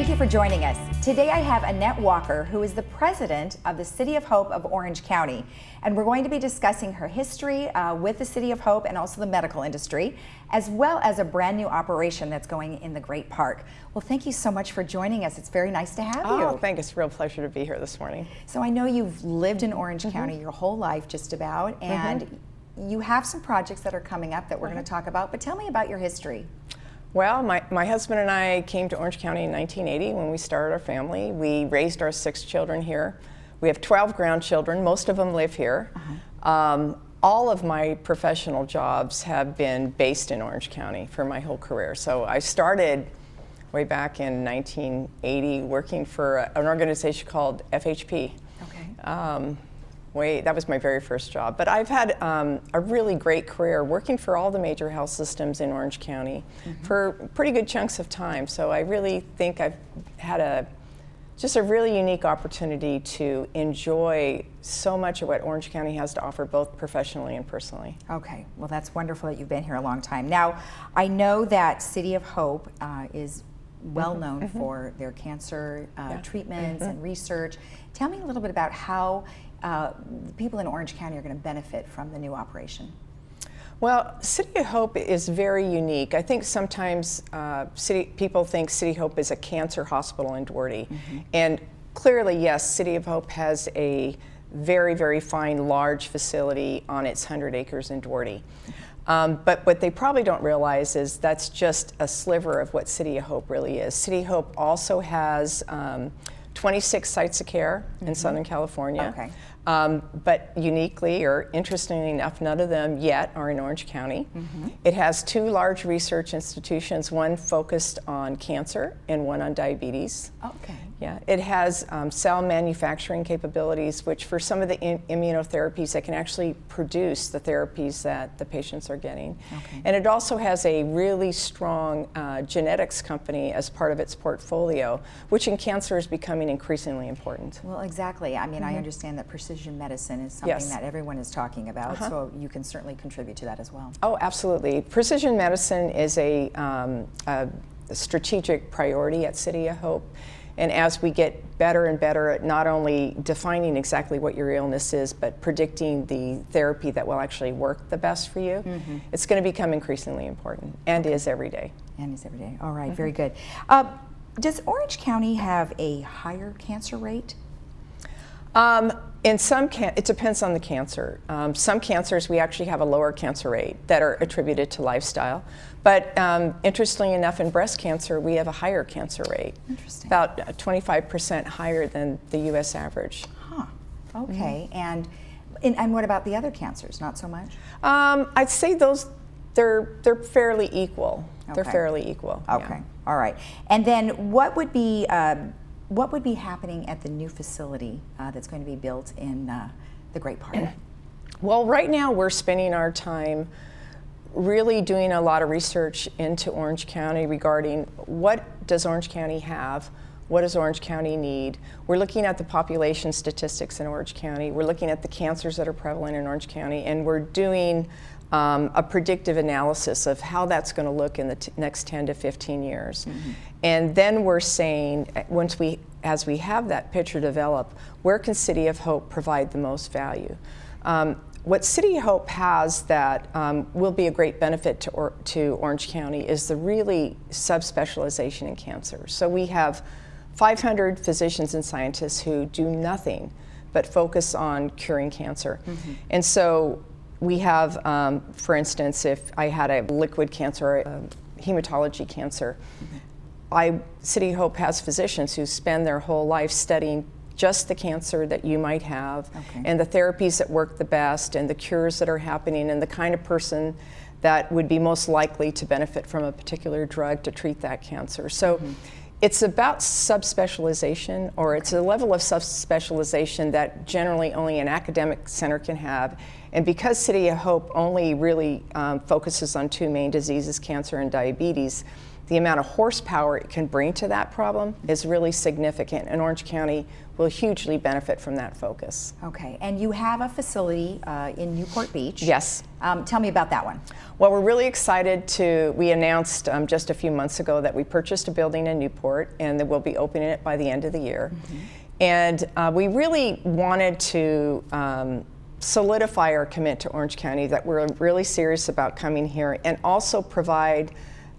Thank you for joining us. Today I have Annette Walker, who is the president of the City of Hope of Orange County. And we're going to be discussing her history with the City of Hope and also the medical industry, as well as a brand new operation that's going in the Great Park. Well, thank you so much for joining us. It's very nice to have you. Oh, thank you. It's a real pleasure to be here this morning. So I know you've lived in Orange County your whole life, just about, and you have some projects that are coming up that we're going to talk about, but tell me about your history. Well, my husband and I came to Orange County in 1980 when we started our family. We raised our 6 children here. We have 12 grandchildren. Most of them live here. All of my professional jobs have been based in Orange County for my whole career. So I started way back in 1980 working for an organization called FHP. Okay. That was my very first job. But I've had a really great career working for all the major health systems in Orange County for pretty good chunks of time. So I really think I've had just a really unique opportunity to enjoy so much of what Orange County has to offer, both professionally and personally. Okay, well that's wonderful that you've been here a long time. Now, I know that City of Hope is well known for their cancer treatments and research. Tell me a little bit about how people in Orange County are going to benefit from the new operation. Well, City of Hope is very unique. I think sometimes people think City of Hope is a cancer hospital in Duarte. And clearly, yes, City of Hope has a very, very fine, large facility on its 100 acres in Duarte. But what they probably don't realize is that's just a sliver of what City of Hope really is. City of Hope also has 26 sites of care in Southern California. Okay. But uniquely, or interestingly enough, none of them yet are in Orange County. It has 2 large research institutions, one focused on cancer and one on diabetes. Okay. Yeah, it has cell manufacturing capabilities, which for some of the immunotherapies, they can actually produce the therapies that the patients are getting. Okay. And it also has a really strong genetics company as part of its portfolio, which in cancer is becoming increasingly important. Well, exactly. I mean, I understand that precision medicine is something that everyone is talking about, so you can certainly contribute to that as well. Oh, absolutely. Precision medicine is a strategic priority at City of Hope. And as we get better and better at not only defining exactly what your illness is, but predicting the therapy that will actually work the best for you, it's going to become increasingly important, and is every day. And is every day. All right, very good. Does Orange County have a higher cancer rate? In some, it depends on the cancer. Some cancers, we actually have a lower cancer rate that are attributed to lifestyle. But interestingly enough, in breast cancer, we have a higher cancer rate. Interesting. About 25% higher than the U.S. average. Huh. Okay. And what about the other cancers? Not so much? I'd say they're fairly equal. Okay. They're fairly equal. Okay. Yeah. All right. And then what would be happening at the new facility that's going to be built in the Great Park? Well, right now we're spending our time really doing a lot of research into Orange County regarding what does Orange County have, what does Orange County need. We're looking at the population statistics in Orange County, we're looking at the cancers that are prevalent in Orange County, and we're doing a predictive analysis of how that's going to look in the next 10 to 15 years. And then we're saying, as we have that picture develop, where can City of Hope provide the most value? What City of Hope has that will be a great benefit to Orange County is the really subspecialization in cancer. So we have 500 physicians and scientists who do nothing but focus on curing cancer. And so we have, for instance, if I had a liquid cancer, a hematology cancer, City of Hope has physicians who spend their whole life studying just the cancer that you might have, and the therapies that work the best, and the cures that are happening, and the kind of person that would be most likely to benefit from a particular drug to treat that cancer. So it's about subspecialization, or it's a level of subspecialization that generally only an academic center can have. And because City of Hope only really focuses on 2 main diseases, cancer and diabetes, the amount of horsepower it can bring to that problem is really significant, and Orange County will hugely benefit from that focus. Okay, and you have a facility in Newport Beach. Yes. Tell me about that one. Well, we're really excited we announced just a few months ago that we purchased a building in Newport, and that we'll be opening it by the end of the year. And we really wanted to solidify our commitment to Orange County, that we're really serious about coming here, and also provide,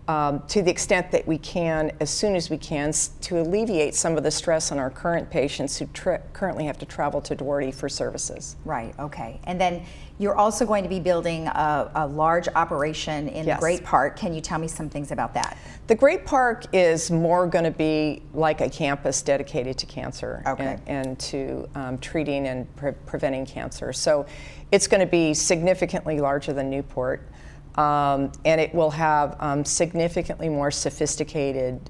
to the extent that we can, as soon as we can, to alleviate some of the stress on our current patients who currently have to travel to Duarte for services. Right, okay. And then you're also going to be building a large operation in the Great Park. Can you tell me some things about that? The Great Park is more going to be like a campus dedicated to cancer, and to treating and preventing cancer. So it's going to be significantly larger than Newport. And it will have significantly more sophisticated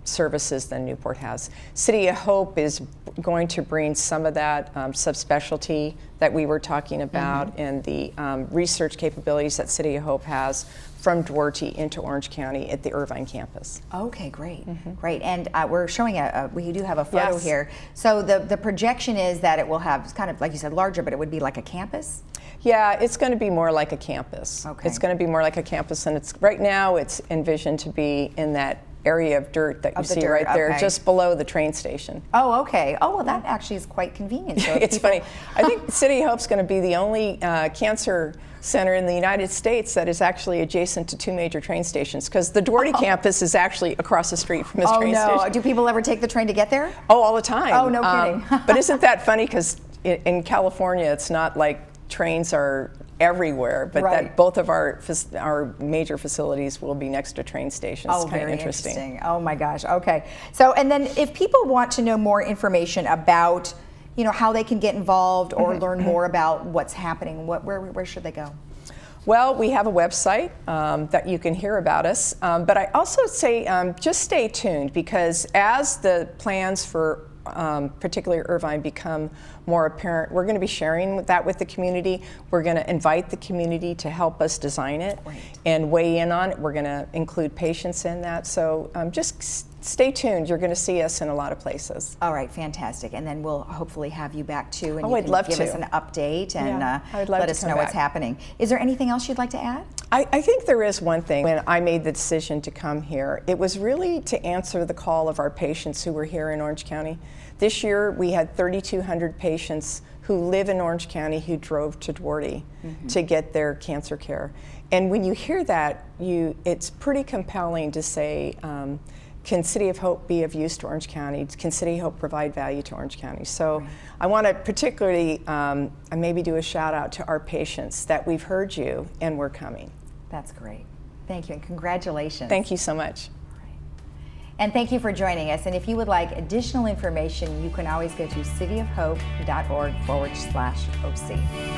services than Newport has. City of Hope is going to bring some of that subspecialty that we were talking about, and the research capabilities that City of Hope has from Duarte into Orange County at the Irvine campus. Okay, great, great. And we're showing we do have a photo here. So the projection is that it will have, kind of like you said, larger, but it would be like a campus? Yeah, it's going to be more like a campus. Okay. It's going to be more like a campus, and right now it's envisioned to be in that area of dirt that you see right there, just below the train station. Oh, okay. Oh, well, that actually is quite convenient. So it's funny. I think City of Hope's going to be the only cancer center in the United States that is actually adjacent to two major train stations, because the Duarte campus is actually across the street from this train station. Do people ever take the train to get there? Oh, all the time. Oh, no kidding. But isn't that funny? Because in California, it's not like trains are everywhere, but that both of our major facilities will be next to train stations. Oh, it's kind very of interesting. Oh my gosh. Okay. So, and then if people want to know more information about, how they can get involved or learn more about what's happening, where should they go? Well, we have a website that you can hear about us, but I also say just stay tuned, because as the plans for particularly Irvine become more apparent, we're going to be sharing that with the community. We're going to invite the community to help us design it and weigh in on it. We're going to include patients in that. So just stay tuned. You're going to see us in a lot of places. All right, fantastic. And then we'll hopefully have you back too, and you can give us an update and let us know what's happening. Is there anything else you'd like to add? I think there is one thing. When I made the decision to come here, it was really to answer the call of our patients who were here in Orange County. This year we had 3,200 patients who live in Orange County who drove to Duarte to get their cancer care. And when you hear that, it's pretty compelling to say, can City of Hope be of use to Orange County? Can City of Hope provide value to Orange County? So I want to particularly maybe do a shout out to our patients that we've heard you and we're coming. That's great. Thank you, and congratulations. Thank you so much. And thank you for joining us. And if you would like additional information, you can always go to cityofhope.org/OC.